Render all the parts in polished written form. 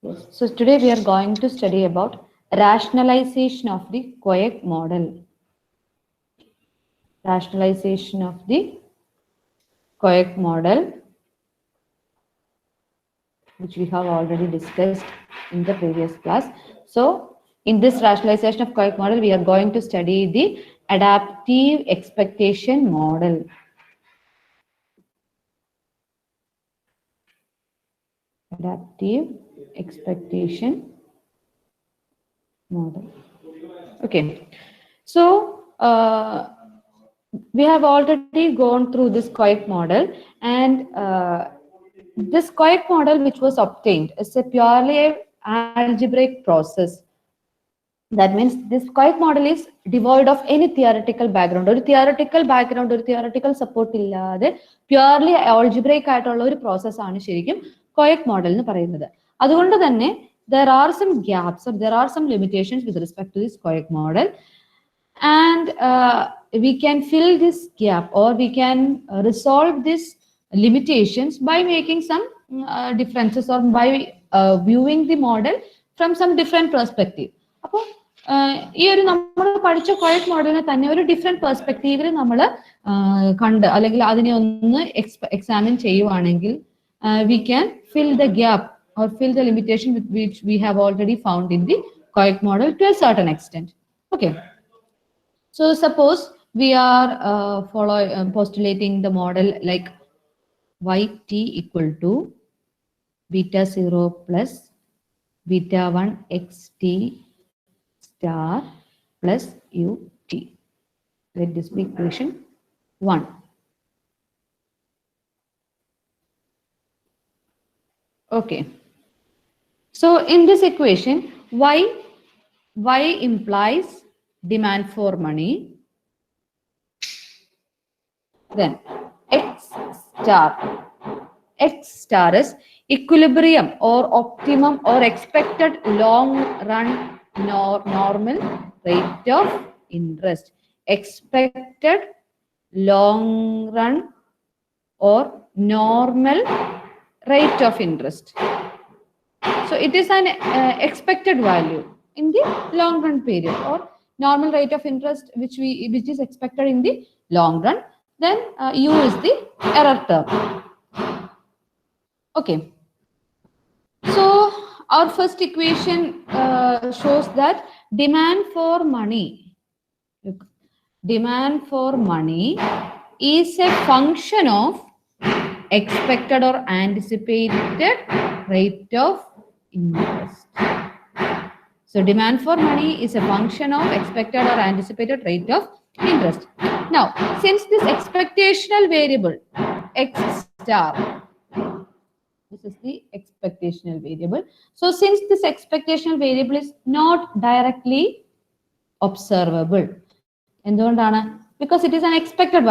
Yes. So today we are going to study about rationalization of the Koek model. Rationalization of the Koek model, which we have already discussed in the previous class. So in this rationalization of Koek model, we are going to study the adaptive expectation model. Adaptive expectation model. Okay. So we have already gone through this Koek model, and this Koek model which was obtained is a purely algebraic process. That means this Koek model is devoid of any theoretical background. ഒരു theoretical background, ഒരു theoretical support ഇല്ലാതെ purely algebraic ആയിട്ടുള്ള ഒരു process ആണ് ശരിക്കും Koek model എന്ന് പറയുന്നത്. അതുകൊണ്ട് തന്നെ there are some gaps or there are some limitations with respect to this Koek model, and we can fill this gap or we can resolve these limitations by making some differences or by viewing the model from some different perspective. അപ്പോൾ ഈ ഒരു നമ്മൾ പഠിച്ച കോയക് മോഡലിനെ തന്നെ ഒരു different പെർസ്പെക്റ്റീവിൽ നമ്മൾ കണ്ട് അല്ലെങ്കിൽ അതിനെ ഒന്ന് എക്സാമിൻ ചെയ്യുവാണെങ്കിൽ we can fill the gap or fill the limitation which we have already found in the Koek model to a certain extent. Okay. So suppose we are postulating the model like yt equal to beta 0 plus beta 1 xt star plus ut. Let this be equation 1. Okay. So in this equation, y implies demand for money. Then x star is equilibrium or optimum or expected long run normal rate of interest. Expected long run or normal rate of interest. So it is an expected value in the long run period or normal rate of interest which is expected in the long run. Then u is the error term. Okay. So our first equation shows that demand for money. Look, demand for money is a function of expected or anticipated rate of interest. So demand for money is a function of expected or anticipated rate of interest. Now, since this expectational variable x star, this is the expectational variable. So since this expectational variable is not directly observable, because it is an expected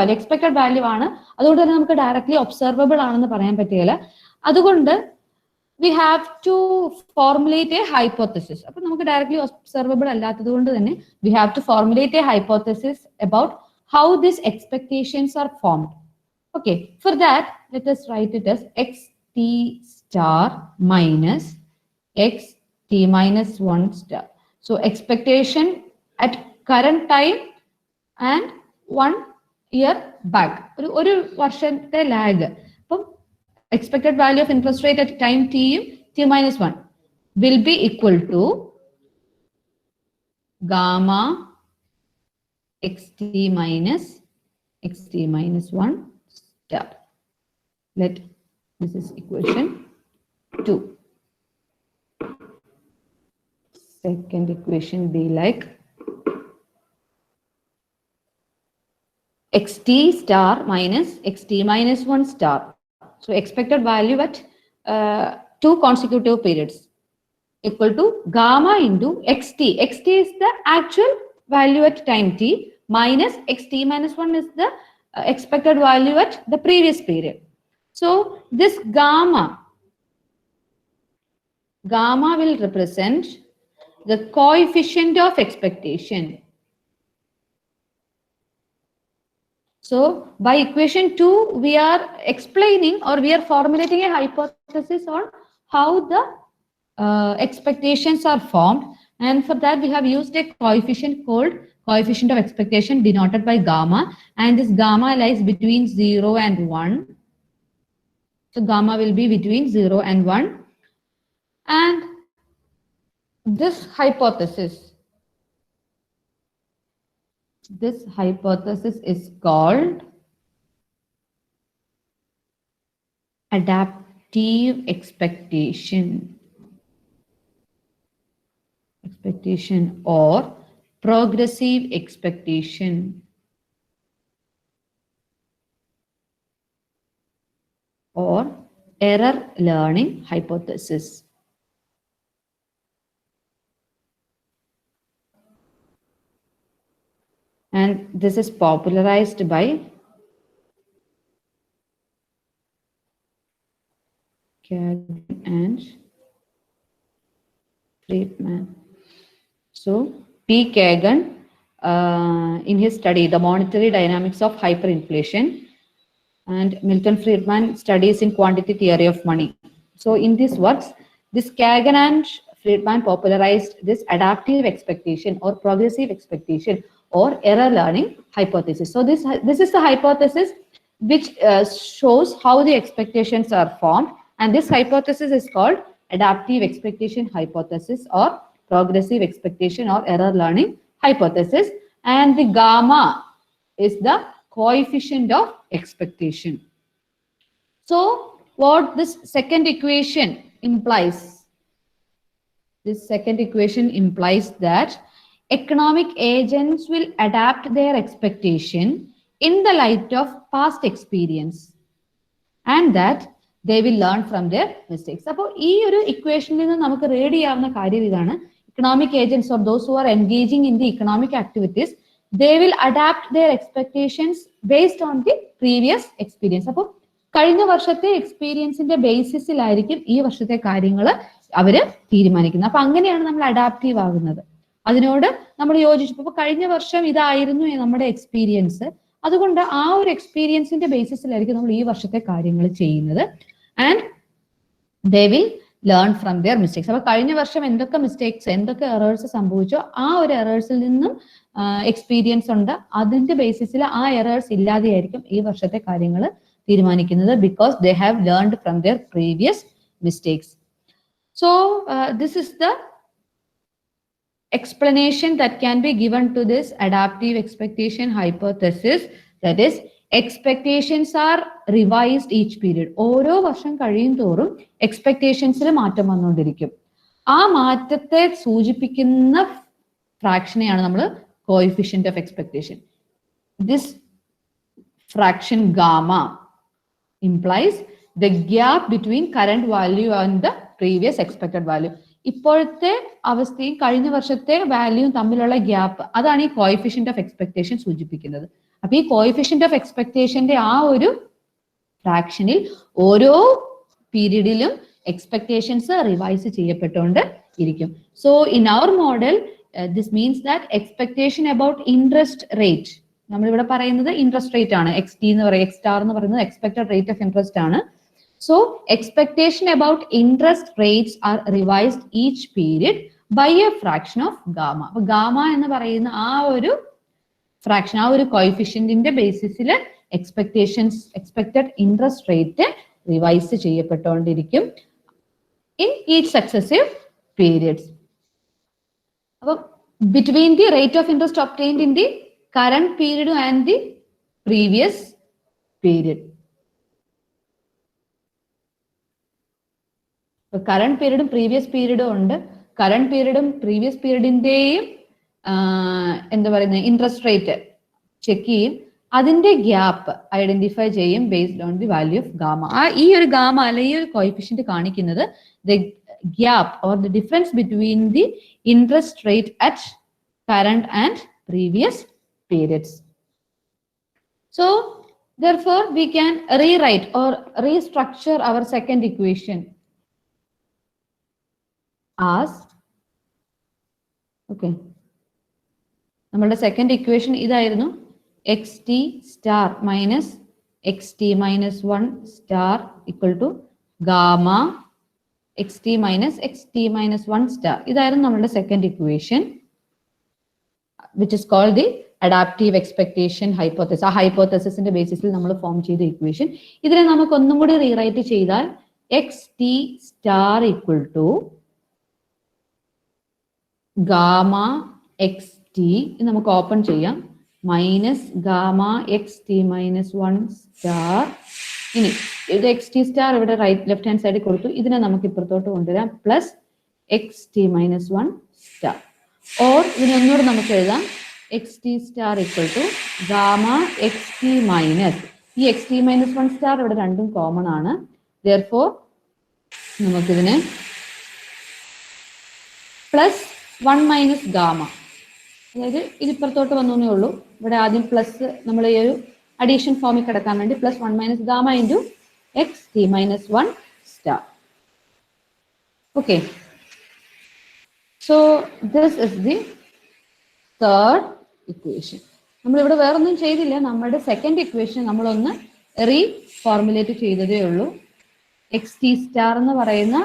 value ആണ്, അതുകൊണ്ട് തന്നെ നമുക്ക് directly observable ആണെന്ന് പറയാൻ പറ്റില്ല. അതുകൊണ്ട് we have to formulate a hypothesis. അപ്പോൾ നമുക്ക് directly observable അല്ലാത്തത് കൊണ്ട് തന്നെ we have to formulate a hypothesis about how these expectations are formed. Okay, for that let us write it as xt star minus xt minus 1 star. So expectation at current time and 1 year back. ഒരു വർഷത്തെ lag. അപ്പം expected value of interest rate at time t minus 1 will be equal to gamma xt minus 1 star. Let this is equation 2. Second equation be like xt star minus xt minus 1 star. So expected value at 2 consecutive periods equal to gamma into xt. Xt is the actual value at time t minus xt minus 1 is the expected value at the previous period. So this gamma will represent the coefficient of expectation. So by equation 2, we are explaining or we are formulating a hypothesis on how the expectations are formed, and for that we have used a coefficient called coefficient of expectation denoted by gamma, and this gamma lies between 0 and 1. So gamma will be between 0 and 1, and this hypothesis is called adaptive expectation or progressive expectation or error learning hypothesis. And this is popularized by Kagan and Friedman. So P. Kagan, in his study, The Monetary Dynamics of Hyperinflation, and Milton Friedman studies in quantity theory of money. So in these works, this Kagan and Friedman popularized this adaptive expectation or progressive expectation or error learning hypothesis. So this is the hypothesis which shows how the expectations are formed, and this hypothesis is called adaptive expectation hypothesis or progressive expectation or error learning hypothesis, and the gamma is the coefficient of expectation. So what this second equation implies? This second equation implies that economic agents will adapt their expectation in the light of past experience, and that they will learn from their mistakes. അപ്പോൾ ഈ ഒരു ഇക്വേഷനിൽ നിന്ന് നമുക്ക് read ചെയ്യാവുന്ന കാര്യം ഇതാണ്: economic agents or those who are engaging in the economic activities, they will adapt their expectations based on the previous experience. അപ്പോൾ കഴിഞ്ഞ വർഷത്തെ എക്സ്പീരിയൻസിന്റെ ബേസിസിലായിരിക്കും ഈ വർഷത്തെ കാര്യങ്ങൾ അവര് തീരുമാനിക്കുന്നത്. അപ്പൊ അങ്ങനെയാണ് നമ്മൾ അഡാപ്റ്റീവ് ആകുന്നത്. അതിനോട് നമ്മൾ യോജിച്ചപ്പോൾ കഴിഞ്ഞ വർഷം ഇതായിരുന്നു നമ്മുടെ എക്സ്പീരിയൻസ്, അതുകൊണ്ട് ആ ഒരു എക്സ്പീരിയൻസിന്റെ ബേസിസിലായിരിക്കും നമ്മൾ ഈ വർഷത്തെ കാര്യങ്ങൾ ചെയ്യുന്നത്. And they will learn from their mistakes. അപ്പൊ കഴിഞ്ഞ വർഷം എന്തൊക്കെ മിസ്റ്റേക്സ്, എന്തൊക്കെ എറേഴ്സ് സംഭവിച്ചോ ആ ഒരു എറേഴ്സിൽ നിന്നും എക്സ്പീരിയൻസ് ഉണ്ട്, അതിന്റെ ബേസിസിൽ ആ എറേഴ്സ് ഇല്ലാതെയായിരിക്കും ഈ വർഷത്തെ കാര്യങ്ങൾ തീരുമാനിക്കുന്നത്, because they have learned from their previous mistakes. So this is the explanation that can be given to this adaptive expectation hypothesis, that is expectations are revised each period. ഓരോ വർഷം കഴിയും തോറും എക്സ്പെക്ടേഷൻസിൽ മാറ്റം വന്നുകൊണ്ടിരിക്കും. ആ മാറ്റത്തെ സൂചിപ്പിക്കുന്ന ഫ്രാക്ഷനെയാണ് നമ്മൾ coefficient of expectation. This fraction gamma implies the gap between current value and the previous expected value. ഇപ്പോഴത്തെ അവസ്ഥയും കഴിഞ്ഞ വർഷത്തെ വാല്യൂവും തമ്മിലുള്ള ഗ്യാപ്പ്, അതാണ് ഈ കോഎഫിഷ്യന്റ് ഓഫ് എക്സ്പെക്ടേഷൻ സൂചിപ്പിക്കുന്നത്. അപ്പൊ ഈ കോഎഫിഷ്യന്റ് ഓഫ് എക്സ്പെക്ടേഷന്റെ ആ ഒരു ഫ്രാക്ഷനിൽ ഓരോ പീരീഡിലും എക്സ്പെക്ടേഷൻസ് റിവൈസ് ചെയ്യപ്പെട്ടുകൊണ്ട് ഇരിക്കും. So in our model this means that expectation about interest rate, നമ്മളിവിടെ പറയുന്നത് ഇൻട്രസ്റ്റ് റേറ്റ് ആണ്, എക്സ് ടി എന്ന് പറയുന്നത്, എക്സ് സ്റ്റാർ എന്ന് പറയുന്നത് എക്സ്പെക്ടഡ് റേറ്റ് ഓഫ് ഇൻട്രസ്റ്റ് ആണ്. So expectation about interest rates are revised each period by a fraction of gamma. അപ്പോൾ gamma എന്ന് പറയുന്ന ആ ഒരു ഫ്രാക്ഷൻ, ആ ഒരു കോഎഫിഷ്യന്റിന്റെ ബേസിസിൽ എക്സ്പെക്ടഡ് ഇൻട്രസ്റ്റ് റേറ്റ് റിവൈസ് ചെയ്യപ്പെട്ടുകൊണ്ടിരിക്കും ഇൻ ഈച്ച് സക്സസീവ് പീരിയഡ്സ്. അപ്പം between the rate of interest obtained in the current period and the previous period. Current പീരീഡും പ്രീവിയസ് പീരീഡും ഉണ്ട്. കറണ്ട് പീരീഡും പ്രീവിയസ് പീരീഡിന്റെയും എന്താ പറയുന്നത് ഇൻട്രസ്റ്റ് റേറ്റ് ചെക്ക് ചെയ്യും, അതിന്റെ ഗ്യാപ്പ് ഐഡന്റിഫൈ ചെയ്യും based on the value of gamma. ഈ ഒരു ഗാമ അല്ലെങ്കിൽ ഈ ഒരു കോഎഫിഷ്യന്റ് കാണിക്കുന്നത് the gap or the difference between the interest rate at current and previous periods. So therefore we can rewrite or restructure our second equation as, okay, നമ്മളുടെ second equation ഇതായിരുന്നു, X T star minus X T minus 1 star equal to gamma xt minus xt minus 1 star. ഇതായിരുന്നു നമ്മുടെ second equation, which is called the adaptive expectation hypothesis. ആ ഹൈപ്പോത്തസിന്റെ ബേസിസിൽ നമ്മൾ form ചെയ്ത equation. ഇതിനെ നമുക്ക് ഒന്നും കൂടി റീറൈറ്റ് ചെയ്താൽ xt star equal to gamma xt നമുക്ക് ഓപ്പൺ ചെയ്യാം, minus gamma xt minus 1 star. ഇനി ഇത് xt സ്റ്റാർ ഇവിടെ ലെഫ്റ്റ് ഹാൻഡ് സൈഡിൽ കൊടുത്തു, ഇതിനെ നമുക്ക് ഇപ്പുറത്തോട്ട് കൊണ്ടുവരാം, plus xt minus 1 star. Or ഇതിനെ ഒന്നുകൂടെ നമുക്ക് എഴുതാം xt star equal to gamma xt minus, ഈ xt മൈനസ് 1 സ്റ്റാർ ഇവിടെ രണ്ടും കോമൺ ആണ്. therefore നമുക്കിതിനെ പ്ലസ് 1 മൈനസ് ഗാമ, അതായത് ഇതിപ്പുറത്തോട്ട് വന്നേ ഉള്ളൂ, ഇവിടെ ആദ്യം പ്ലസ് നമ്മൾ ഈ ഒരു അഡീഷൻ ഫോമിൽ കിടക്കാൻ വേണ്ടി plus 1 minus gamma into xt minus 1 star. Okay, so this is the third equation. നമ്മളിവിടെ വേറൊന്നും ചെയ്തില്ല, നമ്മുടെ സെക്കൻഡ് ഇക്വേഷൻ നമ്മളൊന്ന് റീഫോർമുലേറ്റ് ചെയ്തതേ ഉള്ളൂ. xt സ്റ്റാർ എന്ന് പറയുന്ന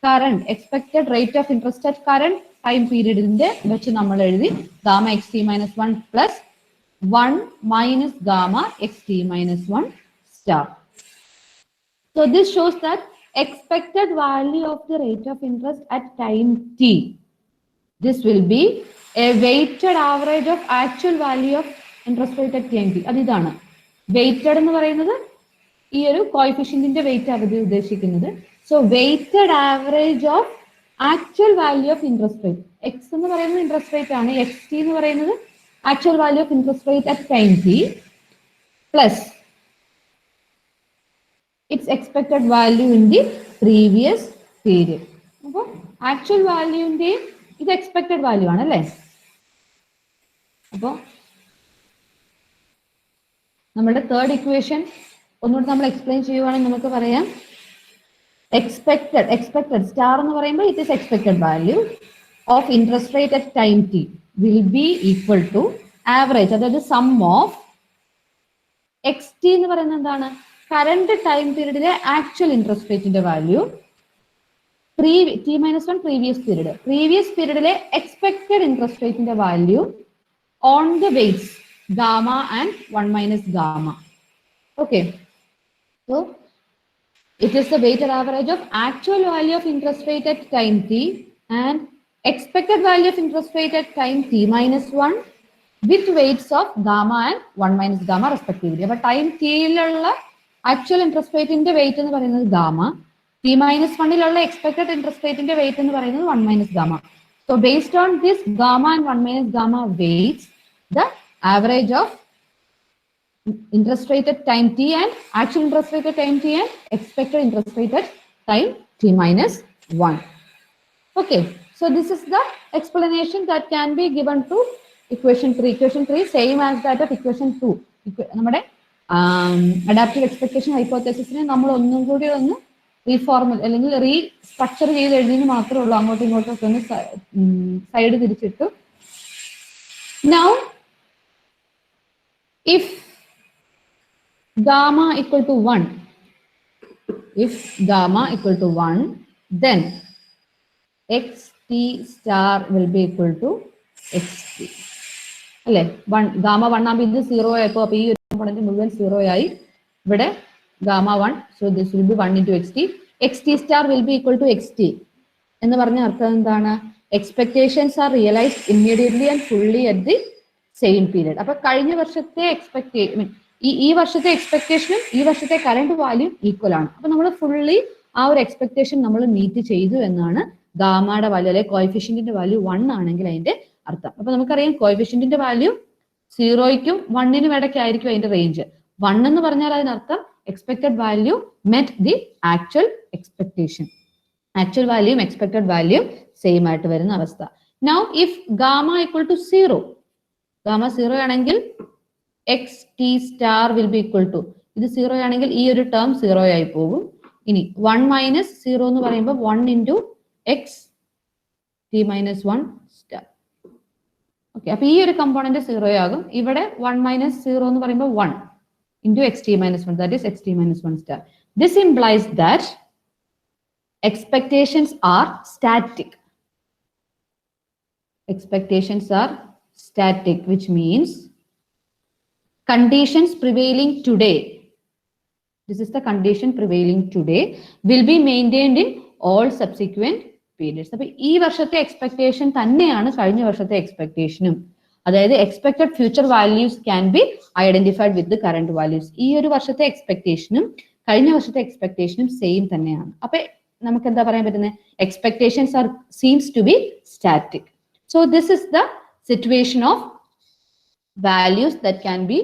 current expected rate of interest at current time പീരീഡിന്റെ വെച്ച് നമ്മൾ എഴുതി gamma xt minus 1 plus 1 minus gamma xt minus 1 star. So this shows that expected value of the rate of interest at time t. This will be a weighted average of actual value of interest rate at time t. അതിതാണ് weighted എന്ന് പറയുന്നത്, ഈ ഒരു കോഎഫിഷ്യന്റിന്റെ wait ആണ് ഉദ്ദേശിക്കുന്നത്. So weighted average of actual value of interest rate, X എന്ന് പറയുന്നത് interest rate ആണ്, X T എന്ന് പറയുന്നത് actual value of interest rate at time T plus it's expected value in the previous period. അപ്പോൾ actual വാല്യൂവിന്റെയും ഇത് expected value ആണ് അല്ലേ. അപ്പോൾ നമ്മുടെ തേർഡ് ഇക്വേഷൻ ഒന്നുകൂടി നമ്മൾ എക്സ്പ്ലെയിൻ ചെയ്യുവാണെങ്കിൽ നമുക്ക് പറയാം എക്സ്പെക്ടഡ് സ്റ്റാർ എന്ന് പറയുമ്പോൾ it is expected value of interest rate at time T will be equal to average, അതായത് സം ഓഫ് എക്സ് ടി എന്ന് പറയുന്നത് എന്താണ്, കറണ്ട് ടൈം പീരീഡിലെ ആക്ച്വൽ ഇൻട്രസ്റ്റ് റേറ്റിന്റെ വാല്യൂ, ടി മൈനസ് 1 പ്രീവിയസ് പീരീഡിലെ എക്സ്പെക്ടഡ് ഇൻട്രസ്റ്റ് റേറ്റിന്റെ value on the weights gamma and 1 minus gamma. Okay, so it is the weighted average of actual value of interest rate at time t and expected value of interest rate at time t minus 1 with weights of gamma and 1 minus gamma respectively. But time t illulla actual interest rate inde weight ennu parayunnathu gamma, t minus 1 illulla expected interest rate inde weight ennu parayunnathu 1 minus gamma. So based on this gamma and 1 minus gamma weights, the average of interest rate at time t and actual interest rate at time t and expected interest rate at time t minus 1. Okay, so this is the explanation that can be given to equation 3. Equation 3 same as that of equation 2. നമ്മുടെ adaptive expectation hypothesis നെ നമ്മൾ ഒന്നും കൂടി ഒന്ന് റീഫോർമുൽ അല്ലെങ്കിൽ restructure ചെയ്ത് എഴുതിയെന്ന് മാത്രമേ ഉള്ളൂ, അങ്ങോട്ടും ഇങ്ങോട്ടും ഒക്കെ ഒന്ന് side തിരിച്ചിട്ടു. Now if gamma equal to 1, then xt star will be equal to xt അല്ലേ. ഗാമ 1 ആകുമ്പോൾ ഇത് 0 ആയപ്പോൾ അപ്പോൾ ഈ ഒരു കോമ്പണന്റ് മുഴുവൻ 0 ആയി, ഇവിടെ gamma 1, so this will be 1 into xt. xt star will be equal to xt എന്ന് പറഞ്ഞ അർത്ഥം എന്താണ്, expectations are realised immediately and fully at the same period. അപ്പൊ കഴിഞ്ഞ വർഷത്തെ ഈ വർഷത്തെ എക്സ്പെക്ടേഷനും ഈ വർഷത്തെ കറണ്ട് വാല്യൂ ഈക്വൽ ആണ്. അപ്പൊ നമ്മൾ ഫുള്ളി ആ ഒരു എക്സ്പെക്ടേഷൻ നമ്മൾ മീറ്റ് ചെയ്തു എന്നാണ് ഗാമയുടെ വാല്യൂ അല്ലെ കോഎഫിഷ്യന്റിന്റെ വാല്യൂ 1 ആണെങ്കിൽ അതിന്റെ അർത്ഥം. അപ്പൊ നമുക്കറിയാം കോഎഫിഷ്യന്റിന്റെ വാല്യൂ 0ക്കും 1നും ഇടയ്ക്കായിരിക്കും അതിന്റെ റേഞ്ച്. 1 എന്ന് പറഞ്ഞാൽ അതിനർത്ഥം expected value met the actual expectation, actual വാല്യൂയും എക്സ്പെക്ടഡ് വാല്യൂ സെയിം ആയിട്ട് വരുന്ന അവസ്ഥ. Now if gamma equal to 0, gamma 0 ആണെങ്കിൽ xt star will be equal to, ഇത് 0 ആണെങ്കിൽ ഈ ഒരു ടേം 0 ആയി പോകും. ഇനി 1 മൈനസ് 0 എന്ന് പറയുമ്പോൾ 1 into xt minus 1 star. Okay, അപ്പൊ ഈ ഒരു കമ്പോണന്റ് 0 ആകും. ഇവിടെ 1 മൈനസ് 0 എന്ന് പറയുമ്പോൾ 1 into xt minus 1, that is xt minus 1 star. This implies that expectations are static. Expectations are static, which means conditions prevailing today. This is the condition prevailing today will be maintained in all subsequent periods. So, ഈ വർഷത്തെ expectation തന്നെയാണ് കഴിഞ്ഞ വർഷത്തെ expectationും. അതായത് expected future values can be identified with the current values. ഈ ഒരു വർഷത്തെ expectationും കഴിഞ്ഞ വർഷത്തെ expectationും same തന്നെയാണ്. അപ്പോൾ നമുക്ക് എന്താ പറയാൻ പറ്റുന്നത്? Expectations are seems to be static. So this is the situation of values that can be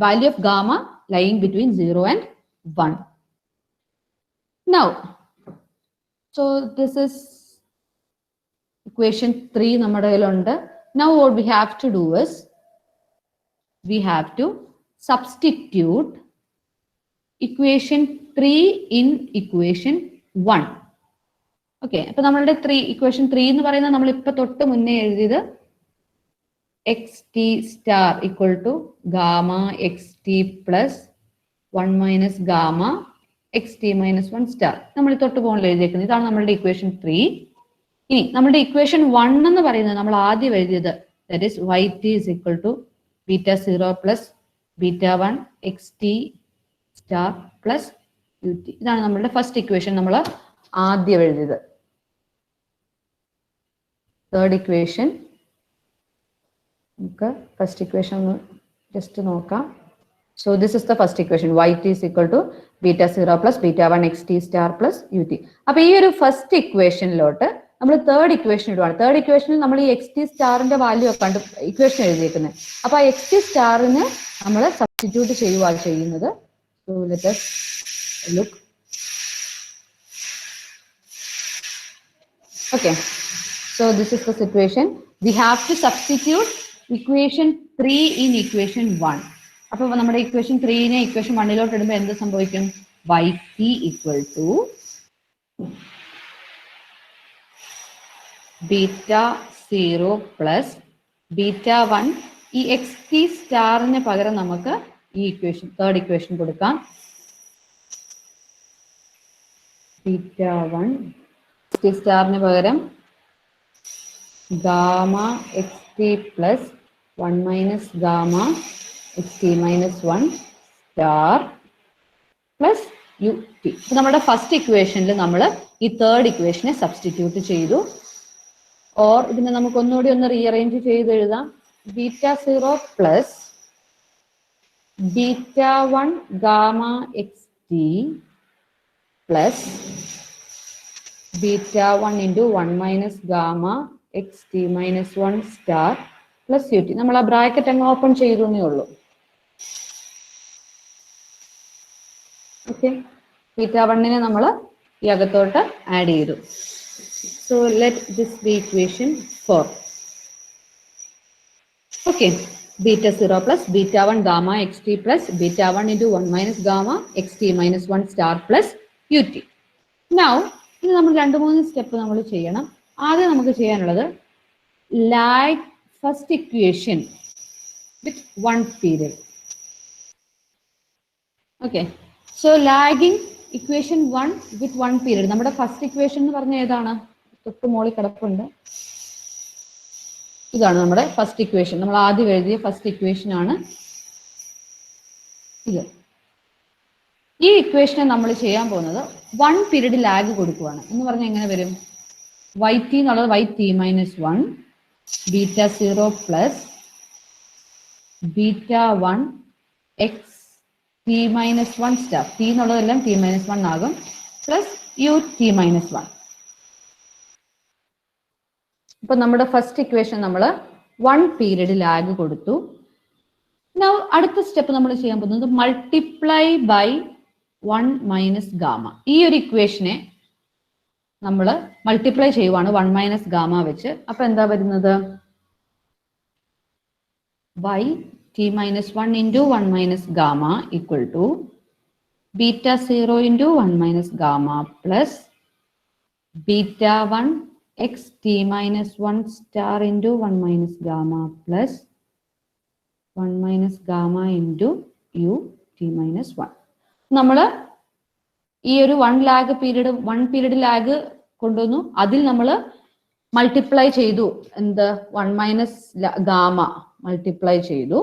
value of gamma lying between 0 and 1. Now, so this is equation 3 നമ്മുടെ കയ്യിലുണ്ട്. Now what we have to do is we have to substitute equation 3 in equation 1. Okay, അപ്പോൾ നമ്മളുടെ equation 3 എന്ന് പറയുന്നത് നമ്മൾ ഇപ്പോൾ തൊട്ട് മുന്നേ എഴുതിയത് xt star equal to gamma xt plus 1 minus gamma xt minus 1 star. നമ്മൾ തൊട്ട് പോകാൻ എഴുതിയിരിക്കുന്നത് ഇതാണ് നമ്മളുടെ equation 3. ഇനി നമ്മളുടെ equation 1 എന്ന് പറയുന്നത് നമ്മൾ ആദ്യം എഴുതിയത് that is yt is equal to beta 0 plus beta 1 xt star plus ut. ഇതാണ് നമ്മളുടെ ഫസ്റ്റ് ഇക്വേഷൻ നമ്മൾ ആദ്യം എഴുതിയത്. തേർഡ് ഇക്വേഷൻ നമുക്ക് ഫസ്റ്റ് ഇക്വേഷൻ ഒന്ന് ജസ്റ്റ് നോക്കാം. So this is the first equation, yt is equal to beta 0 plus beta 1 xt star plus ut. അപ്പോൾ ഈ ഒരു ഫസ്റ്റ് ഇക്വേഷനിലോട്ട് നമ്മൾ തേർഡ് ഇക്വേഷൻ ഇടുവാണ്. തേർഡ് ഇക്വേഷനിൽ നമ്മൾ ഈ xt സ്റ്റാറിന്റെ വാല്യൂ കണ്ട് ഇക്വേഷൻ എഴുതിയിരിക്കുന്നത്. അപ്പോൾ ആ xt സ്റ്റാറിന് നമ്മൾ സബ്സ്റ്റിറ്റ്യൂട്ട് ചെയ്യുകയാണ് ചെയ്യുന്നത്. So let us look. Okay, so this is the situation. We have to substitute equation 3 in equation 1. അപ്പോൾ നമ്മുടെ equation 3നെ equation 1ലോട്ട് ഇടുമ്പോൾ എന്ത് സംഭവിക്കും? yt equal to beta 0 plus beta 1. ഈ xt സ്റ്റാറിന് പകരം നമുക്ക് ഈ ഇക്വേഷൻ തേർഡ് ഇക്വേഷൻ കൊടുക്കാം. beta 1 xt സ്റ്റാറിന് പകരം gamma xt plus 1 minus gamma xt minus 1 star plus ut. അപ്പോൾ നമ്മുടെ ഫസ്റ്റ് ഇക്വേഷനിൽ നമ്മൾ ഈ തേർഡ് ഇക്വേഷനെ സബ്സ്റ്റിറ്റ്യൂട്ട് ചെയ്തു. ഓർ ഇതിനെ നമുക്ക് ഒന്നുകൂടി ഒന്ന് റീഅറേഞ്ച് ചെയ്ത് എഴുതാം. Beta 0 plus beta 1 gamma xt plus beta 1 into 1 minus gamma xt minus 1 star plus ut. നമ്മൾ ആ ബ്രാക്കറ്റ് അങ്ങ് ഓപ്പൺ ചെയ്തു എന്നേ ഉള്ളൂ. ഓക്കെ, ബീറ്റ 1നെ നമ്മൾ ഈ അകത്തോട്ട് ആഡ് ചെയ്തു. So let this be equation 4. Okay, beta 0 plus beta 1 gamma xt plus beta 1 into 1 minus gamma xt minus 1 star plus ut. Now, ഇത് നമ്മൾ 2-3 സ്റ്റെപ്പ് നമ്മൾ ചെയ്യണം. ആദ്യം നമുക്ക് ചെയ്യാനുള്ളത് lag first equation with 1 period. Okay, so lagging equation 1 with 1 period. നമ്മുടെ first equation എന്ന് പറഞ്ഞ ഏതാണ്? തൊട്ട് മോളിൽ കിടപ്പുണ്ട്. ഇതാണ് നമ്മുടെ ഫസ്റ്റ് ഇക്വേഷൻ. നമ്മൾ ആദ്യം എഴുതിയ ഫസ്റ്റ് ഇക്വേഷൻ ആണ് ഇത്. ഈ ഇക്വേഷനെ നമ്മൾ ചെയ്യാൻ പോകുന്നത് 1 പീരീഡ് ലാഗ് കൊടുക്കുകയാണ്. എന്ന് പറഞ്ഞാൽ എങ്ങനെ വരും? yt എന്നുള്ളത് yt minus 1 beta 0 plus beta 1 x t minus 1 star. t എന്നുള്ളതെല്ലാം t minus 1 ആകും പ്ലസ് ut മൈനസ് 1. ഇപ്പൊ നമ്മുടെ ഫസ്റ്റ് ഇക്വേഷൻ നമ്മൾ 1 പീരീഡ് ലാഗ് കൊടുത്തു. Now അടുത്ത സ്റ്റെപ്പ് നമ്മൾ ചെയ്യാൻ പോകുന്നത് മൾട്ടിപ്ലൈ ബൈ 1 മൈനസ് ഗാമ. ഈ ഒരു ഇക്വേഷനെ നമ്മൾ മൾട്ടിപ്ലൈ ചെയ്യുവാണ് 1 മൈനസ് ഗാമ വെച്ച്. അപ്പൊ എന്താ വരുന്നത്? y t minus 1 into 1 minus gamma equal to beta 0 into 1 minus gamma plus beta 1 xt minus 1 star into 1 minus gamma plus 1 minus gamma into ut minus 1. നമ്മൾ ഈ ഒരു 1 പീരീഡ് ലാഗ് കൊണ്ടുവന്നു. അതിൽ നമ്മൾ മൾട്ടിപ്ലൈ ചെയ്തു. എന്ത് 1 മൈനസ് ഗാമ മൾട്ടിപ്ലൈ ചെയ്തു.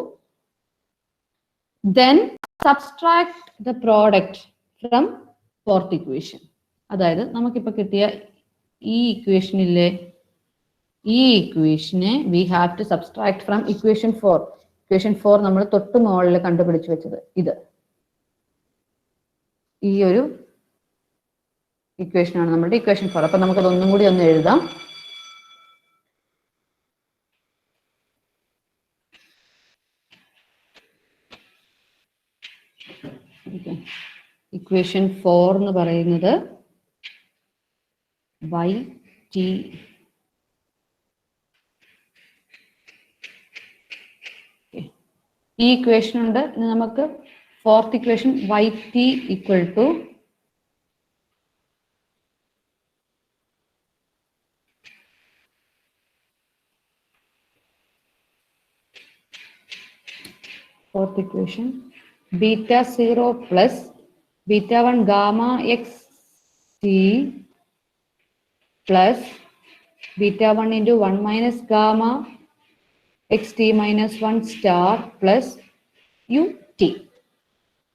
Then subtract the product from fourth equation. അതായത് നമുക്കിപ്പോൾ കിട്ടിയ ഈ ഇക്വേഷനിലെ ഈ ഇക്വേഷനെ we have to subtract from equation 4. Equation 4 നമ്മൾ തൊട്ട് മുകളിൽ കണ്ടുപിടിച്ച് വെച്ചത് ഇത്. ഈ ഒരു ഇക്വേഷനാണ് നമ്മുടെ ഇക്വേഷൻ 4. അപ്പൊ നമുക്കത് ഒന്നും കൂടി ഒന്ന് എഴുതാം. ഇക്വേഷൻ 4 എന്ന് പറയുന്നത് yt ഈ ഇക്വേഷൻ ഉണ്ട്. നമുക്ക് fourth equation yt equal to fourth equation beta 0 plus beta 1 gamma xt plus beta 1 into 1 minus gamma xt minus 1 star plus ut.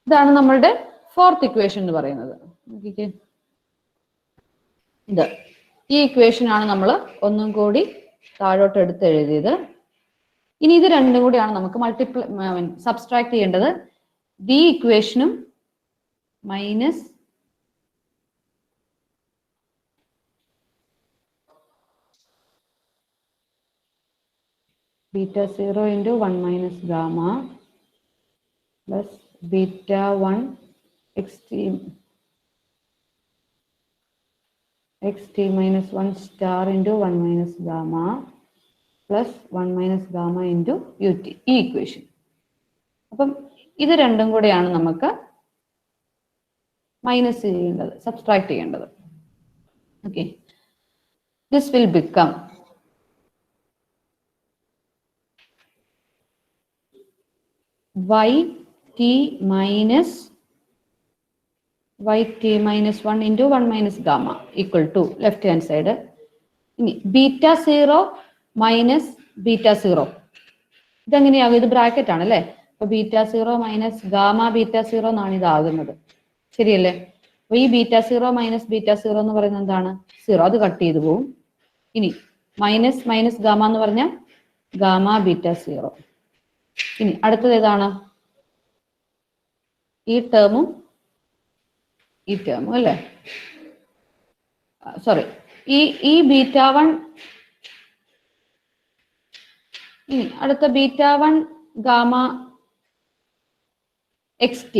ഇതാണ് നമ്മളുടെ ഫോർത്ത് ഇക്വേഷൻ എന്ന് പറയുന്നത്. ഇത് ഈ ഇക്വേഷൻ ആണ് നമ്മൾ ഒന്നും കൂടി താഴോട്ട് എടുത്ത് എഴുതിയത്. ഇനി ഇത് രണ്ടും കൂടിയാണ് നമുക്ക് സബ്സ്ട്രാക്ട് ചെയ്യേണ്ടത്. ഈ ഇക്വേഷനും minus beta 0 into 1 minus gamma plus beta 1 xt minus 1 star into 1 minus gamma plus 1 minus gamma into ut. ഈ ഇക്വേഷൻ. അപ്പം ഇത് രണ്ടും കൂടെയാണ് നമുക്ക് മൈനസ് ചെയ്യേണ്ടത്, സബ്സ്ട്രാക്ട് ചെയ്യേണ്ടത്. Okay, this will become yt minus 1 into 1 minus gamma equal to left hand side. ഇനി beta 0 minus beta 0 ഇതെങ്ങനെയാകും? ഇത് ബ്രാക്കറ്റ് ആണ് അല്ലേ? അപ്പൊ ബീറ്റ 0 മൈനസ് ഗാമ ബീറ്റ 0 എന്നാണ് ഇതാകുന്നത്. ശരിയല്ലേ? അപ്പൊ ഈ ബീറ്റ 0 മൈനസ് ബീറ്റ 0 എന്ന് പറയുന്നത് എന്താണ്? 0. അത് കട്ട് ചെയ്തു പോവും. ഇനി മൈനസ് മൈനസ് ഗാമ എന്ന് പറഞ്ഞാൽ ഗാമ ബീറ്റ 0. ഇനി അടുത്തത് ഏതാണ്? ഈ ടേമും ഈ ടേമും അല്ലേ? സോറി, ഈ ബീറ്റ 1. ഇനി അടുത്ത ബീറ്റ 1 ഗാമ xt.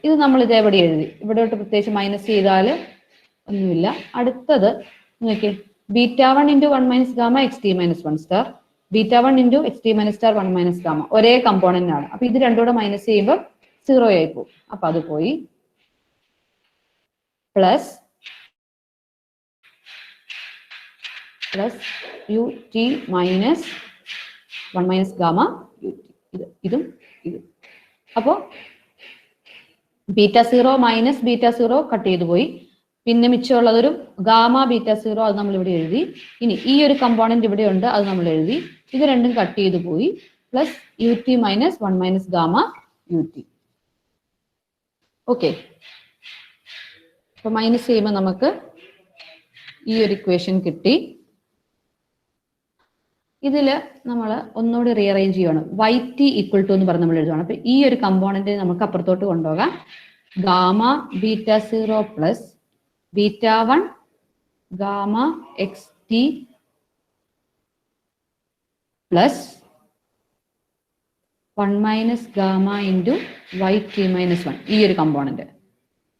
ഇത് നമ്മൾ ഇതേപടി എഴുതി. ഇവിടോട്ട് പ്രത്യേകിച്ച് മൈനസ് ചെയ്താൽ ഒന്നുമില്ല. അടുത്തത് നോക്കിയേ, beta 1 into 1 minus gamma xt minus 1 star, beta 1 into xt minus star 1 minus gamma ഒരേ കമ്പോണന്റ് ആണ്. അപ്പൊ ഇത് രണ്ടുകൂടെ മൈനസ് ചെയ്യുമ്പോൾ 0 ആയി പോകും. അപ്പൊ അത് പോയി. Plus ut minus 1 minus gamma ut. ഇതും ഇതും. അപ്പോ ബീറ്റ 0 മൈനസ് ബീറ്റ 0 കട്ട് ചെയ്തു പോയി. പിന്നെ മിച്ചമുള്ളതൊരു ഗാമ ബീറ്റ 0, അത് നമ്മൾ ഇവിടെ എഴുതി. ഇനി ഈ ഒരു കമ്പോണന്റ് ഇവിടെ ഉണ്ട്, അത് നമ്മൾ എഴുതി. ഇത് രണ്ടും കട്ട് ചെയ്തു പോയി. Plus ut minus 1 minus gamma ut. Okay, അപ്പൊ മൈനസ് ചെയ്യുമ്പോൾ നമുക്ക് ഈ ഒരു ഇക്വേഷൻ കിട്ടി. ഇതിൽ നമ്മൾ ഒന്നുകൂടി റീഅറേഞ്ച് ചെയ്യുകയാണ്. yt ഈക്വൽ ടു എന്ന് പറഞ്ഞ് നമ്മൾ എഴുതുകയാണ്. അപ്പൊ ഈ ഒരു കമ്പോണന്റ് നമുക്ക് അപ്പുറത്തോട്ട് കൊണ്ടുപോകാം. Gamma beta 0 plus beta 1 gamma xt plus 1 minus gamma into yt minus 1. ഈ ഒരു component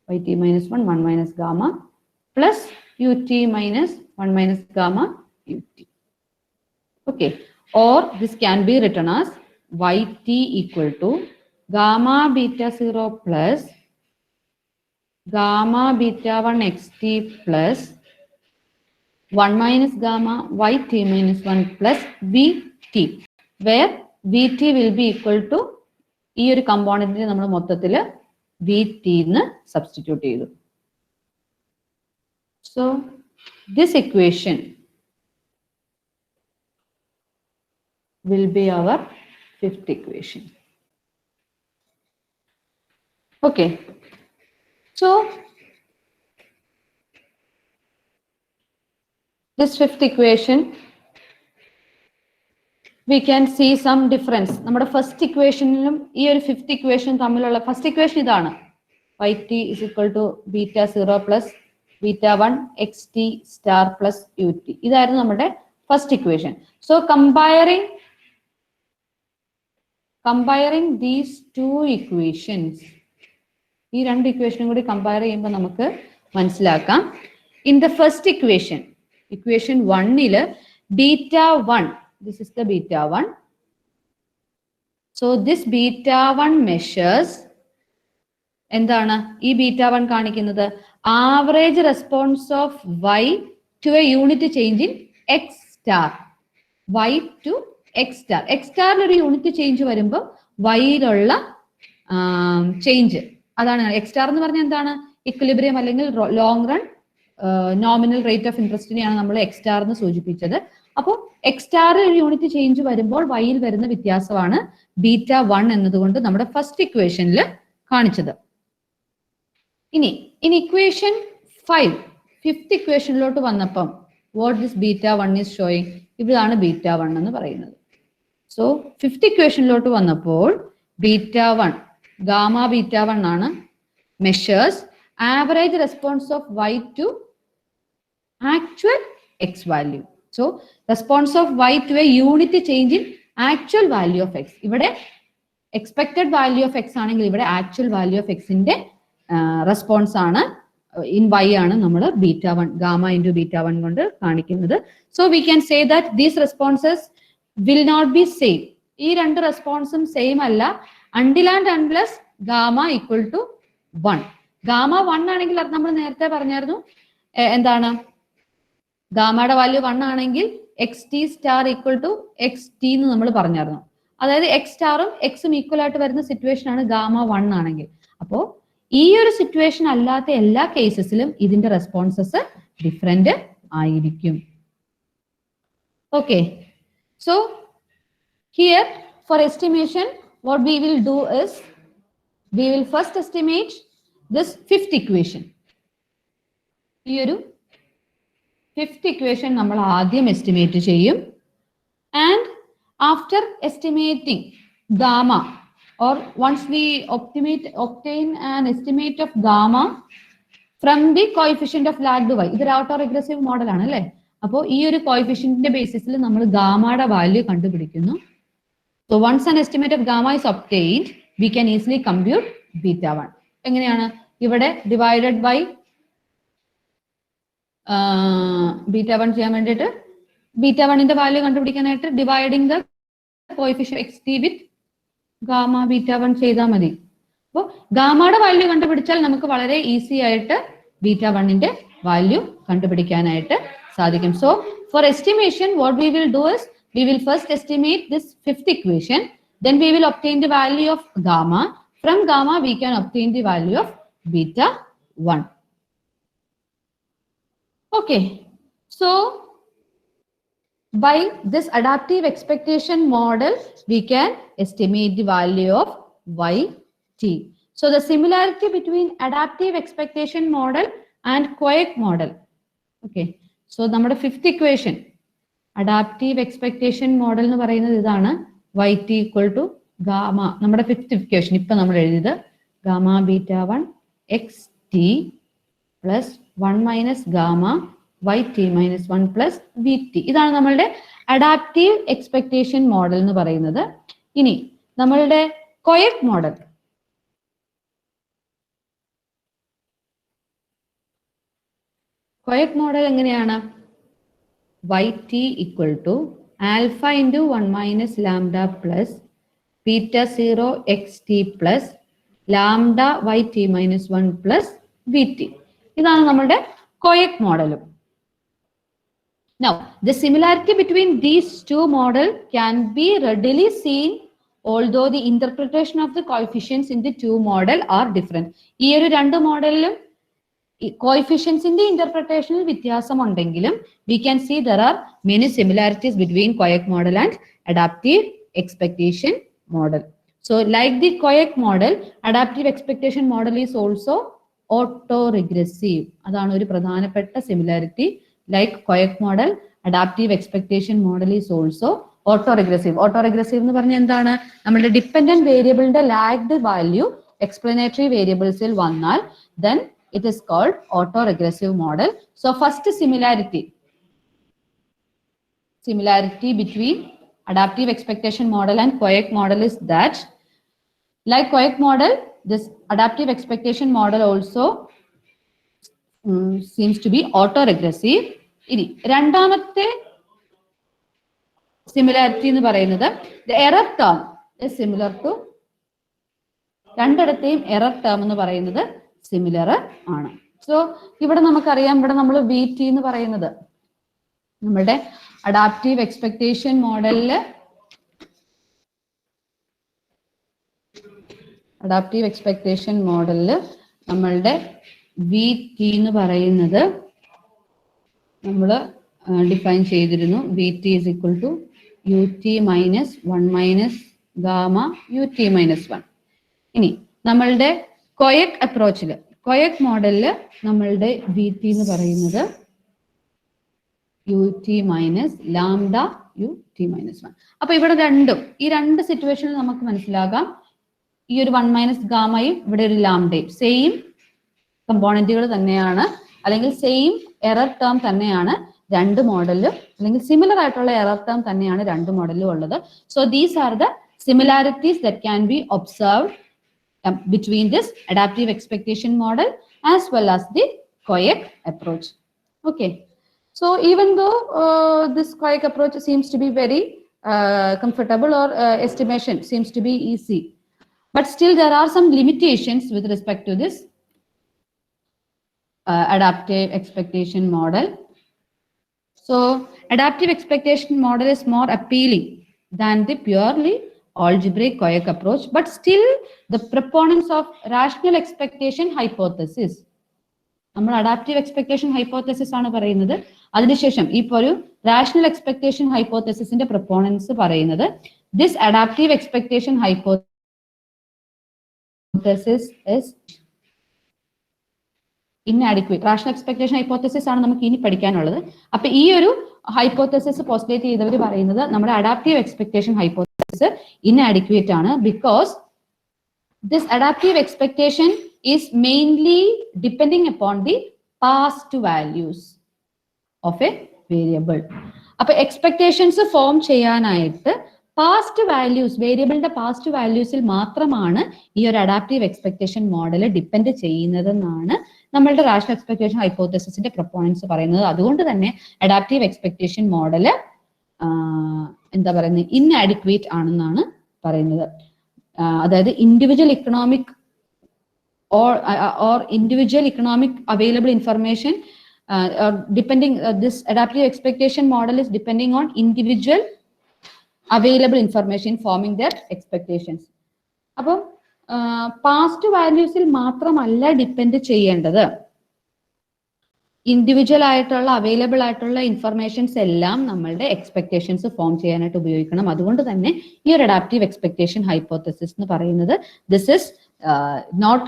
yt minus 1 1 minus gamma plus ut minus 1 minus gamma ut. Okay, or this can be written as yt equal to gamma beta 0 plus gamma beta 1 xt plus 1 minus gamma yt minus 1 plus vt, where vt will be equal to ഈ ഒരു കമ്പോണന്റിനെ നമ്മൾ മൊത്തത്തിൽ vt എന്ന് substitute ചെയ്തു. So this equation will be our fifth equation. Okay. So this fifth equation, we can see some difference. നമ്മുടെ first ഇക്വേഷനിലും ഈ ഒരു fifth equation തമ്മിലുള്ള ഫസ്റ്റ് ഇക്വേഷൻ ഇതാണ്, yt is equal to beta 0 plus beta 1 xt star plus ut. ഇതായിരുന്നു നമ്മുടെ first equation. So comparing these two equations, ഈ രണ്ട് ഇക്വേഷനും കൂടി കമ്പയർ ചെയ്യുമ്പോൾ നമുക്ക് മനസ്സിലാക്കാം. In the first equation, equation 1-ല് beta 1, this is the beta 1. So this beta 1 measures, എന്താണ് ഈ beta 1 കാണിക്കുന്നത്? Average response of y to a unit change in x star. y to x star. x സ്റ്റാറിൽ ഒരു unit change വരുമ്പോൾ y-യിലുള്ള change, അതാണ് x star എന്ന് പറഞ്ഞാൽ എന്താണ്? ഇക്വിലിബ്രിയം അല്ലെങ്കിൽ long run nominal rate of ഇൻട്രസ്റ്റിനെയാണ് നമ്മൾ x സ്റ്റാർ എന്ന് സൂചിപ്പിച്ചത്. അപ്പോൾ x സ്റ്റാറിൽ ഒരു യൂണിറ്റ് ചേഞ്ച് വരുമ്പോൾ y-യിൽ വരുന്ന വ്യത്യാസമാണ് ബീറ്റ 1 എന്നതുകൊണ്ട് നമ്മുടെ ഫസ്റ്റ് ഇക്വേഷനിൽ കാണിച്ചത്. ഇനി ഇക്വേഷൻ 5, ഫിഫ്ത്ത് ഇക്വേഷനിലോട്ട് വന്നപ്പം what this beta 1 is showing, ഇതാണ് ബീറ്റ 1 എന്ന് പറയുന്നത്. സോ ഫിഫ്ത്ത് ഇക്വേഷനിലോട്ട് വന്നപ്പോൾ ബീറ്റ 1, ഗാമ ബീറ്റ 1 ആണ്, measures average response of y to actual x value. So response of y to a unit change in actual value of x. ഇവിടെ expected value of x ആണെങ്കിൽ ഇവിടെ actual value of എക്സിന്റെ response ആണ്, in y ആണ് നമ്മൾ beta 1, gamma into beta 1 കൊണ്ട് കാണിക്കുന്നത്. So we can say that these responses will not be same. ഈ രണ്ട് റെസ്പോൺസും സെയിം അല്ല until and unless gamma equal to 1. Gamma 1 ആണെങ്കിൽ അത് നമ്മൾ നേരത്തെ പറഞ്ഞായിരുന്നു, എന്താണ് ഗാമയുടെ വാല്യൂ 1 ആണെങ്കിൽ X T star equal to X T എന്ന് നമ്മൾ പറഞ്ഞായിരുന്നു. അതായത് എക്സ് സ്റ്റാറും എക്സും ഈക്വൽ ആയിട്ട് വരുന്ന സിറ്റുവേഷൻ ആണ് ഗാമ 1 ആണെങ്കിൽ. അപ്പോ ഈ ഒരു സിറ്റുവേഷൻ അല്ലാത്ത എല്ലാ കേസസിലും ഇതിന്റെ റെസ്പോൺസസ് ഡിഫറെന്റ് ആയിരിക്കും. Okay, so here for estimation what we will do is we will first estimate this fifth equation. ഈ ഒരു ഫിഫ്ത്ത് ഇക്വേഷൻ നമ്മൾ ആദ്യം എസ്റ്റിമേറ്റ് ചെയ്യും. And after estimating gamma, or once we obtain an estimate of gamma from the coefficient of lagged y, ഇതൊരു ഔട്ടോ regressive model ആണ് അല്ലേ. അപ്പോൾ ഈ ഒരു കോഎഫിഷ്യന്റിന്റെ ബേസിസിൽ നമ്മൾ ഗാമയുടെ വാല്യൂ കണ്ടുപിടിക്കുന്നു. So once an estimate of gamma is obtained, we can easily compute beta 1. എങ്ങനെയാണ്? ഇവിടെ ഡിവൈഡഡ് ബൈ ബീറ്റ 1 ചെയ്യാൻ വേണ്ടിയിട്ട് ബീറ്റ 1ന്റെ വാല്യൂ കണ്ടുപിടിക്കാനായിട്ട് dividing the coefficient x t with gamma beta 1 ചെയ്താൽ മതി. അപ്പോൾ ഗാമയുടെ വാല്യൂ കണ്ടുപിടിച്ചാൽ നമുക്ക് വളരെ ഈസി ആയിട്ട് ബീറ്റ 1ന്റെ വാല്യൂ കണ്ടുപിടിക്കാനായിട്ട് സാധിക്കും. So for estimation what we will do is we will first estimate this fifth equation, then we will obtain the value of gamma. From gamma we can obtain the value of beta 1. Okay, so by this adaptive expectation model we can estimate the value of yt. So the similarity between adaptive expectation model and Quoyk model. Okay, so നമ്മുടെ fifth equation adaptive expectation model എന്ന് പറയുന്നത് ഇതാണ്, yt equal to gamma, നമ്മുടെ fifth equation ഇപ്പൊ നമ്മൾ എഴുതിയത് gamma beta 1 X T plus 1 minus gamma yt minus 1 plus V T. ഇതാണ് നമ്മളുടെ അഡാപ്റ്റീവ് എക്സ്പെക്ടേഷൻ മോഡൽ എന്ന് പറയുന്നത്. ഇനി നമ്മളുടെ കൊയക് മോഡൽ, കൊയക് മോഡൽ എങ്ങനെയാണ്? yt equal to alpha into 1 minus lambda plus beta 0 xt plus lambda yt minus 1 plus vt. ഇതാണ് നമ്മുടെ കൊയക് മോഡലും. Now the similarity between these two models can be readily seen although the interpretation of the coefficients in the two model are different. ഈ ഒരു രണ്ട് മോഡലിലും കോഎഫിഷ്യൻസിന്റെ ഇന്റർപ്രിട്ടേഷനിൽ വ്യത്യാസം ഉണ്ടെങ്കിലും we can see there are many similarities between Koyak model and adaptive expectation model. So like the Koyak model, adaptive expectation model is also auto-regressive. അതാണ് ഒരു പ്രധാനപ്പെട്ട similarity. Like Koyak model, adaptive expectation model is also auto-regressive. Auto-regressive എന്ന് പറഞ്ഞാൽ എന്താണ്? നമ്മുടെ dependent വേരിയബിളിന്റെ lagged value explanatory വേരിയബിൾസിൽ വന്നാൽ then it is called auto-regressive model. So first similarity between adaptive expectation model and Koyak model is that, like Koyak model, this adaptive expectation model also seems to be auto-regressive. ഇനി രണ്ടാമത്തെ similarity എന്ന് പറയുന്നത് the error term is similar to, രണ്ടിടത്തെയും error term എന്ന് പറയുന്നത് similar ആണ്. So ഇവിടെ നമുക്കറിയാം, ഇവിടെ നമ്മൾ VT എന്ന് പറയുന്നത് നമ്മുടെ അഡാപ്റ്റീവ് എക്സ്പെക്ടേഷൻ മോഡലില് നമ്മളുടെ VT എന്ന് പറയുന്നത് നമ്മൾ ഡിഫൈൻ ചെയ്തിരുന്നു. VT is equal to UT minus 1 minus gamma UT minus 1. ഇനി നമ്മളുടെ കൊയക് അപ്രോച്ചില്, കൊയക് മോഡലില് നമ്മളുടെ VT എന്ന് പറയുന്നത് UT minus lambda UT minus 1. അപ്പൊ ഇവിടെ ഈ രണ്ട് സിറ്റുവേഷനിൽ നമുക്ക് മനസ്സിലാകാം, ഈ ഒരു 1 മൈനസ് ഗാമയും ഇവിടെ ഒരു ലാംഡയും സെയിം കമ്പോണന്റുകൾ തന്നെയാണ്, അല്ലെങ്കിൽ സെയിം എറർ ടേം തന്നെയാണ് രണ്ട് മോഡലിലും, അല്ലെങ്കിൽ സിമിലർ ആയിട്ടുള്ള എറർ ടേം തന്നെയാണ് രണ്ട് മോഡലിലും ഉള്ളത്. So these are the similarities that can be observed between this adaptive expectation model as well as the Koyak approach. Okay, so even though this Koyak approach seems to be very comfortable, or estimation seems to be easy, but still there are some limitations with respect to this adaptive expectation model. So adaptive expectation model is more appealing than the purely algebraic Koyak approach, but still the proponents of rational expectation hypothesis, നമ്മൾ adaptive expectation hypothesis ആണ് പറയുന്നത്. അതിനുശേഷം ഇപ്പോൾ ഒരു rational expectation ഹൈപ്പോത്തസിസിന്റെ proponents പറയുന്നത് this adaptive expectation hypothesis is inadequate. Rational expectation hypothesis ആണ് നമുക്ക് ഇനി പഠിക്കാനുള്ളത്. അപ്പൊ ഈ ഒരു ഹൈപ്പോത്തസിസ് പോസ്റ്റുലേറ്റ് ചെയ്തവർ പറയുന്നത് നമ്മുടെ അഡാപ്റ്റീവ് എക്സ്പെക്ടേഷൻ ഹൈപ്പോത്തസിസ് inadequate ആണ്, because this adaptive expectation is mainly depending upon the past values of a variable. അപ്പൊ എക്സ്പെക്ടേഷൻസ് ഫോം ചെയ്യാനായിട്ട് പാസ്റ്റ് വാല്യൂസ്, വേരിയബിളിന്റെ പാസ്റ്റ് വാല്യൂസിൽ മാത്രമാണ് ഈ ഒരു അഡാപ്റ്റീവ് എക്സ്പെക്ടേഷൻ മോഡൽ ഡിപ്പെൻഡ് ചെയ്യുന്നതെന്നാണ് നമ്മളുടെ റാഷണൽ എക്സ്പെക്ടേഷൻ ഹൈപ്പോത്തസിസിന്റെ പ്രൊപ്പോണൻസ് പറയുന്നത്. അതുകൊണ്ട് തന്നെ അഡാപ്റ്റീവ് എക്സ്പെക്ടേഷൻ മോഡല് എന്താ പറയുന്നത്, ഇൻആഡിക്വേറ്റ് ആണെന്നാണ് പറയുന്നത്. അതായത് individual economic or individual economic available information depending this adaptive expectation model is depending on individual available information forming their expectations. അപ്പം പാസ്റ്റ് വാല്യൂസിൽ മാത്രമല്ല ഡിപ്പെൻഡ് ചെയ്യേണ്ടത്, ഇൻഡിവിജ്വൽ ആയിട്ടുള്ള അവൈലബിൾ ആയിട്ടുള്ള ഇൻഫർമേഷൻസ് എല്ലാം നമ്മളുടെ എക്സ്പെക്ടേഷൻസ് ഫോം ചെയ്യാനായിട്ട് ഉപയോഗിക്കണം. അതുകൊണ്ട് തന്നെ ഈ ഒരു അഡാപ്റ്റീവ് എക്സ്പെക്ടേഷൻ ഹൈപ്പോത്തസിസ് എന്ന് പറയുന്നത് this is not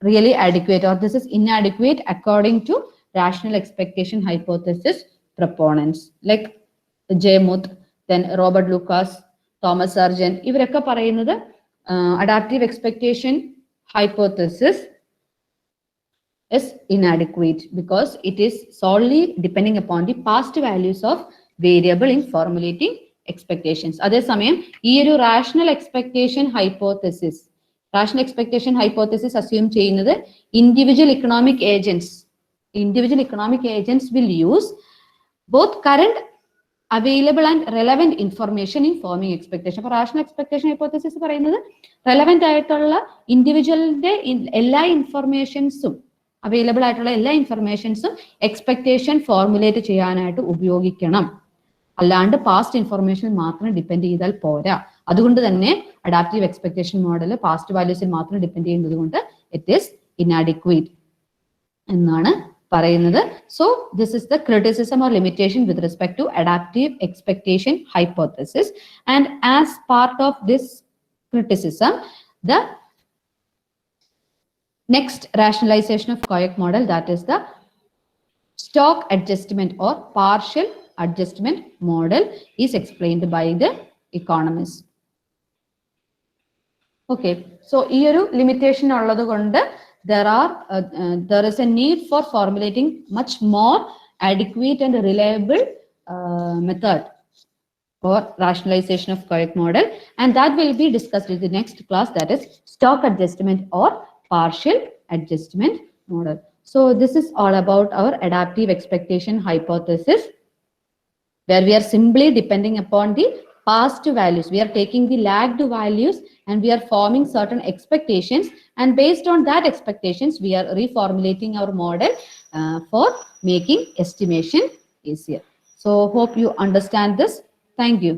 really adequate, or this is inadequate according to rational expectation hypothesis proponents like J. Muth, then Robert Lucas, Thomas Sargent. ഇവരൊക്കെ പറയുന്നത് adaptive expectation hypothesis is inadequate because it is solely depending upon the past values of variable in formulating expectations. അതേസമയം ഈ ഒരു rational expectation hypothesis, rational expectation hypothesis assume ചെയ്യുന്നത് individual economic agents will use both current available and relevant information in forming expectation. അപ്പൊ rational expectation hypothesis പറയുന്നത് relevant ആയിട്ടുള്ള ഇൻഡിവിജ്വലിന്റെ എല്ലാ ഇൻഫർമേഷൻസും, available ആയിട്ടുള്ള എല്ലാ ഇൻഫർമേഷൻസും എക്സ്പെക്ടേഷൻ ഫോർമുലേറ്റ് ചെയ്യാനായിട്ട് ഉപയോഗിക്കണം, അല്ലാണ്ട് പാസ്റ്റ് ഇൻഫർമേഷൻ മാത്രം ഡിപ്പെൻഡ് ചെയ്താൽ പോരാ. അതുകൊണ്ട് തന്നെ അഡാപ്റ്റീവ് എക്സ്പെക്ടേഷൻ മോഡൽ പാസ്റ്റ് വാല്യൂസിൽ മാത്രം ഡിപ്പെൻഡ് ചെയ്യുന്നത് കൊണ്ട് ഇറ്റ് ഈസ് ഇനാഡിക്വേറ്റ്. എന്നാണ് പറയുന്നത്. So this is the criticism or limitation with respect to adaptive expectation hypothesis, and as part of this criticism, the next rationalization of Koyak model, that is the stock adjustment or partial adjustment model, is explained by the economists. Okay, so ഈ ഒരു limitation ഉള്ളത് കൊണ്ട് there is a need for formulating much more adequate and reliable method for rationalization of Koyak model, and that will be discussed in the next class, that is stock adjustment or partial adjustment model. So this is all about our adaptive expectation hypothesis, where we are simply depending upon the past values. We are taking the lagged values and we are forming certain expectations, and based on that expectations, we are reformulating our model for making estimation easier. So hope you understand this. Thank you.